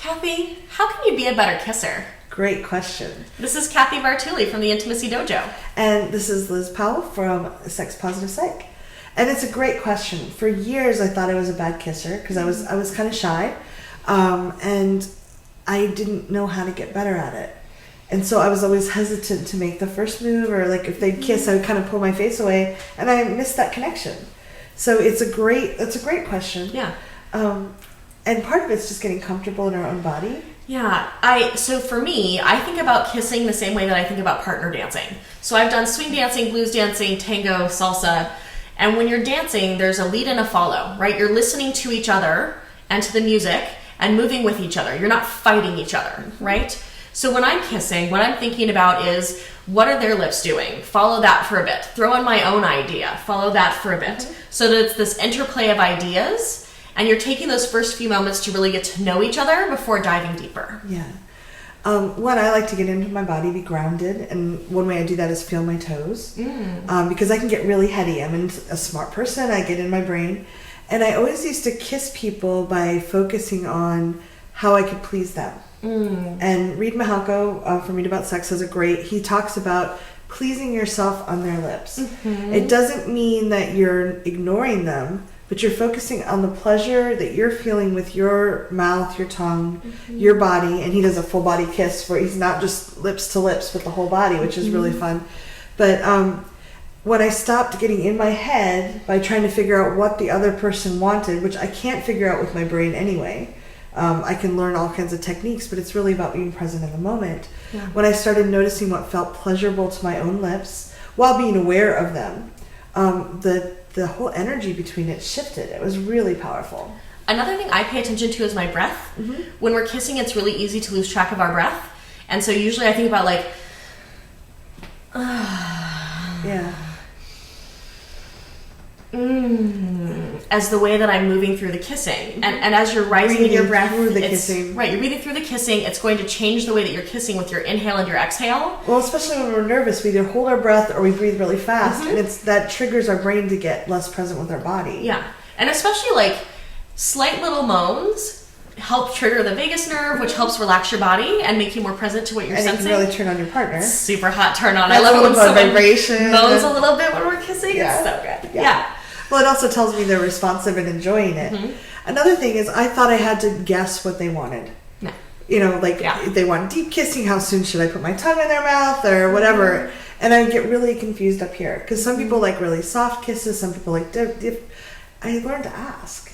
Cathy, how can you be a better kisser? Great question. This is Cathy Vartuli from the Intimacy Dojo. And this is Liz Powell from Sex Positive Psych. And it's a great question. For years, I thought I was a bad kisser because I was kind of shy, and I didn't know how to get better at it. And so I was always hesitant to make the first move, or like if they'd kiss, I would kind of pull my face away, and I missed that connection. So it's a great question. Yeah. And part of it's just getting comfortable in our own body. Yeah, so for me, I think about kissing the same way that I think about partner dancing. So I've done swing dancing, blues dancing, tango, salsa, and when you're dancing, there's a lead and a follow, right? You're listening to each other and to the music and moving with each other. You're not fighting each other, right? So when I'm kissing, what I'm thinking about is, what are their lips doing? Follow that for a bit. Throw in my own idea. Follow that for a bit. So that it's this interplay of ideas. And you're taking those first few moments to really get to know each other before diving deeper. Yeah. One, I like to get into my body, be grounded. And one way I do that is feel my toes. Because I can get really heady. I'm a smart person. I get in my brain. And I always used to kiss people by focusing on how I could please them. And Reid Mihalko from Read About Sex he talks about pleasing yourself on their lips. It doesn't mean that you're ignoring them, but you're focusing on the pleasure that you're feeling with your mouth, your tongue, your body. And he does a full body kiss where he's not just lips to lips, but the whole body, which is really fun. But when I stopped getting in my head by trying to figure out what the other person wanted, which I can't figure out with my brain anyway, I can learn all kinds of techniques, but it's really about being present in the moment. Yeah. When I started noticing what felt pleasurable to my own lips while being aware of them, the whole energy between it shifted. It was really powerful. Another thing I pay attention to is my breath. When we're kissing, it's really easy to lose track of our breath. And so usually I think about like, as the way that I'm moving through the kissing. And as you're rising in your breath, through the kissing. Right, you're breathing through the kissing. It's going to change the way that you're kissing with your inhale and your exhale. Well, especially when we're nervous, we either hold our breath or we breathe really fast. And that triggers our brain to get less present with our body. Yeah. And especially like slight little moans help trigger the vagus nerve, which helps relax your body and make you more present to what you're sensing. And it can really turn on your partner. Super hot turn on. I love it when someone moans a little bit when we're kissing. It's so good. Yeah. Well, it also tells me they're responsive and enjoying it. Another thing is I thought I had to guess what they wanted. No. You know, like if they want deep kissing, how soon should I put my tongue in their mouth or whatever? And I get really confused up here because some people like really soft kisses, some people like deep. I learned to ask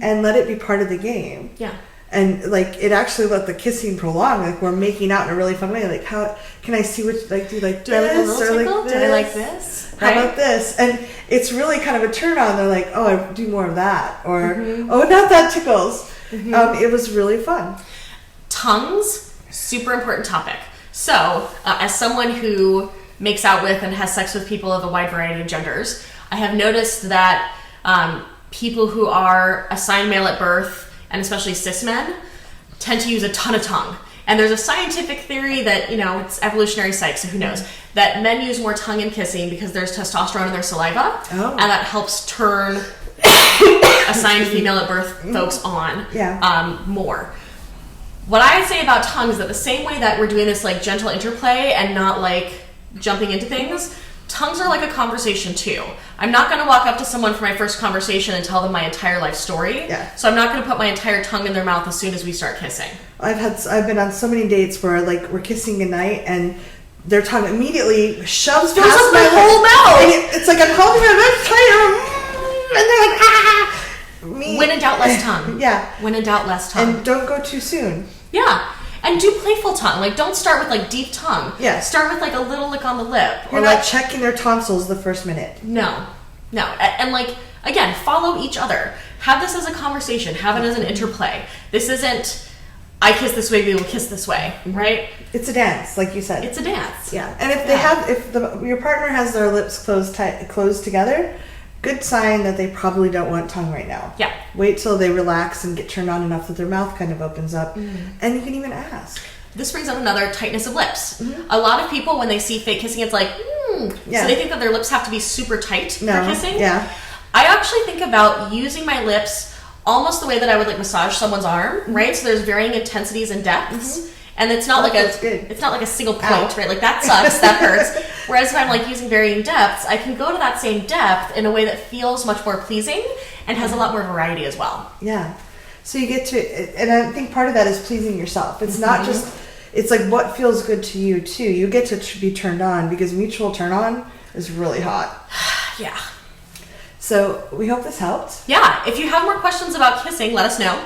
and let it be part of the game. Yeah. And like it actually let the kissing prolong. Like we're making out in a really fun way. Like how can I see what do you like do I like this or like this? Do I like this? How about this? And it's really kind of a turn on. They're like, oh, I do more of that, or oh, not that tickles. It was really fun. Tongues, super important topic. So, as someone who makes out with and has sex with people of a wide variety of genders, I have noticed that people who are assigned male at birth, and especially cis men, tend to use a ton of tongue. And there's a scientific theory that, it's evolutionary psych, so who knows, that men use more tongue in kissing because there's testosterone in their saliva, and that helps turn assigned female at birth folks on more. What I say about tongue is that the same way that we're doing this like gentle interplay and not like jumping into things, tongues are like a conversation too. I'm not going to walk up to someone for my first conversation and tell them my entire life story. So I'm not going to put my entire tongue in their mouth as soon as we start kissing. I've been on so many dates where like we're kissing goodnight and their tongue immediately shoves past my whole mouth. And it's like I'm holding my and they're like, ah! When in doubt, less tongue. When in doubt, less tongue. And don't go too soon. And do playful tongue. Like, don't start with, like, deep tongue. Start with, like, a little lick on the lip. You're not checking their tonsils the first minute. No. And, like, again, follow each other. Have this as a conversation. Have it as an interplay. This isn't, I kiss this way, we will kiss this way, right? It's a dance, like you said. It's a dance. Yeah. And if your partner has their lips closed together, good sign that they probably don't want tongue right now. Wait till they relax and get turned on enough that their mouth kind of opens up. And you can even ask. This brings up another tightness of lips. A lot of people, when they see fake kissing, it's like, So they think that their lips have to be super tight for kissing. I actually think about using my lips almost the way that I would like massage someone's arm, right? So there's varying intensities and depths. And it's not it's not like a single point, right? Like that sucks, that hurts. Whereas if I'm like using varying depths, I can go to that same depth in a way that feels much more pleasing and has a lot more variety as well. Yeah. So you get to, and I think part of that is pleasing yourself. It's not just, it's like what feels good to you too. You get to be turned on, because mutual turn on is really hot. Yeah. So we hope this helped. Yeah. If you have more questions about kissing, let us know.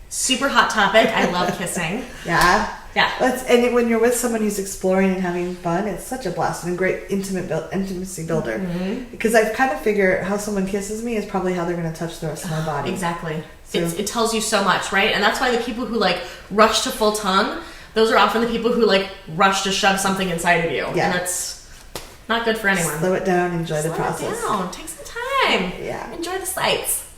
Super hot topic. I love kissing. Yeah. Yeah. And when you're with someone who's exploring and having fun, it's such a blast and a great intimacy builder. Because I kind of figure how someone kisses me is probably how they're going to touch the rest of my body. Exactly. So. It tells you so much, right? And that's why the people who like rush to full tongue, those are often the people who like rush to shove something inside of you. Yeah. And that's not good for anyone. Slow it down. Enjoy the process. Slow it down. Take some time. Yeah. Enjoy the sights.